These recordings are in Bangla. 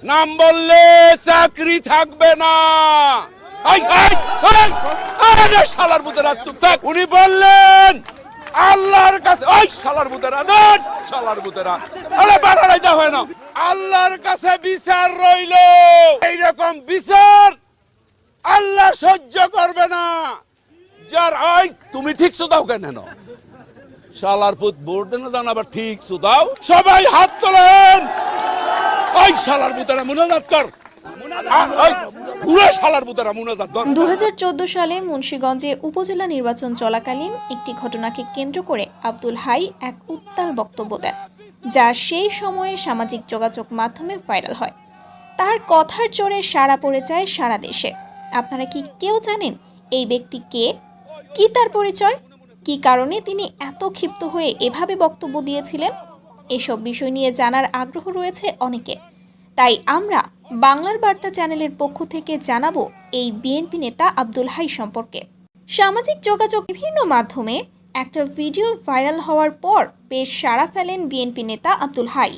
নাম বললে চাকরি থাকবে না। শালার বুতেরা চুপ থাক। উনি বললেন আল্লাহর কাছে, ওই শালার বুতেরা, শালার বুতেরা, আরে বাড়াই দেওয়া হয় না। আল্লাহর কাছে বিচার রইল, এইরকম বিচার আল্লাহ সহ্য করবে না। যার ওই তুমি ঠিক দাও কেন শালার পুত ভোট দেন দান আবার ঠিক দাও। সবাই হাত তোলেন। ওই শালার বুতেরা মুনাজাত কর। 2014 সালে মুন্সিগঞ্জে উপজেলা নির্বাচন চলাকালীন একটি ঘটনাকে কেন্দ্র করে আব্দুল হাই এক উত্তাল বক্তব্য দেন, যা সেই সময়ে সামাজিক যোগাযোগ মাধ্যমে ভাইরাল হয়। তার কথার জোরে সাড়া পড়ে যায় সারা দেশে। আপনারা কি কেউ জানেন এই ব্যক্তি কে, কি তার পরিচয়, কি কারণে তিনি এত ক্ষিপ্ত হয়ে এভাবে বক্তব্য দিয়েছিলেন? এসব বিষয় নিয়ে জানার আগ্রহ রয়েছে অনেকে। তাই আমরা বাংলার বার্তা চ্যানেলের পক্ষ থেকে জানাবো এই বিএনপি নেতা আব্দুল হাই সম্পর্কে। সামাজিক যোগাযোগ বিভিন্ন মাধ্যমে একটা ভিডিও ভাইরাল হওয়ার পর বেশ সাড়া ফেলেন বিএনপি নেতা আব্দুল হাই।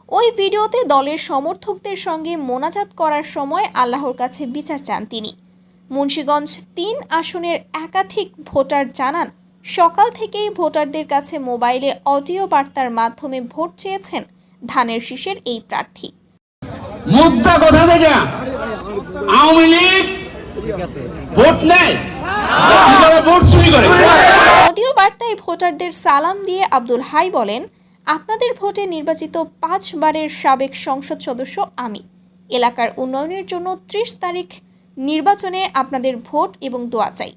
ওই ভিডিওতে দলের সমর্থকদের সঙ্গে মোনাজাত করার সময় আল্লাহর কাছে বিচার চান তিনি। মুন্সিগঞ্জ 3 আসনের একাধিক ভোটার জানান, সকাল থেকেই ভোটারদের কাছে মোবাইলে অডিও বার্তার মাধ্যমে ভোট চেয়েছেন ধানের শীষের এই প্রার্থী। মুদ্রা কথা যেটা আওয়ামী লীগ ভোট নেয়, ভোট চুরি করে। অডিও বার্তায় ভোটারদের সালাম দিয়ে আব্দুল হাই বলেন, আপনাদের ভোটে নির্বাচিত 5 বারের সাবেক সংসদ সদস্য আমি। এলাকার উন্নয়নের জন্য 30 তারিখ নির্বাচনে আপনাদের ভোট এবং দোয়া চাই।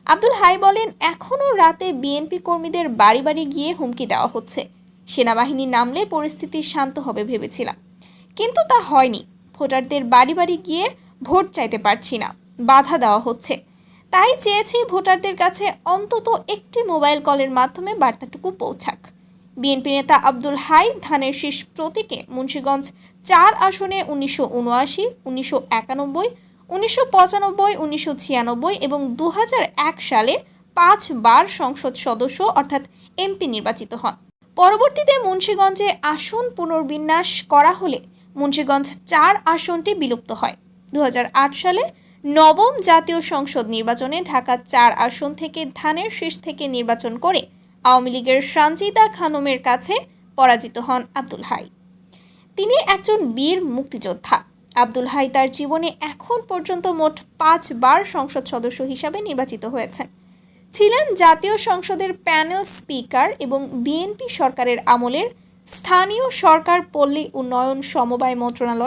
আব্দুল হাই বলেন, এখনও রাতে বিএনপি কর্মীদের বাড়ি বাড়ি গিয়ে হুমকি দেওয়া হচ্ছে। সেনাবাহিনী নামলে পরিস্থিতি শান্ত হবে ভেবেছিলাম, কিন্তু তা হয়নি। ভোটারদের বাড়ি বাড়ি গিয়ে ভোট চাইতে পারছি না, বাধা দেওয়া হচ্ছে। তাই চেয়েছি ভোটারদের কাছে অন্তত একটি মোবাইল কলের মাধ্যমে বার্তাটুকু পৌঁছাক। বিএনপি নেতা আব্দুল হাই ধানের শীষ প্রতীকে মুন্সিগঞ্জ 4 আসনে 1979, 1991, 1995, 1996 এবং 2001 সালে 5 বার সংসদ সদস্য অর্থাৎ এমপি নির্বাচিত হন। পরবর্তীতে মুন্সিগঞ্জে আসন পুনর্বিন্যাস করা হলে মুন্সিগঞ্জ 4 আসনটি বিলুপ্ত হয়। 2008 সালে নবম জাতীয় সংসদ নির্বাচনে ঢাকা 4 আসন থেকে ধানের শীষ থেকে নির্বাচন করে আওয়ামী লীগের সানজিদা খানমের কাছে পরাজিত হন আব্দুল হাই। তিনি একজন বীর মুক্তিযোদ্ধা। আব্দুল হাই তার জীবনে এখন পর্যন্ত মোট 5 বার সংসদ সদস্য হিসাবে নির্বাচিত হয়েছেন। ছিলেন জাতীয় সংসদের প্যানেল স্পিকার এবং বিএনপি সরকারের আমলের স্থানীয় সরকার পল্লী উন্নয়ন সমবায় মন্ত্রণালয়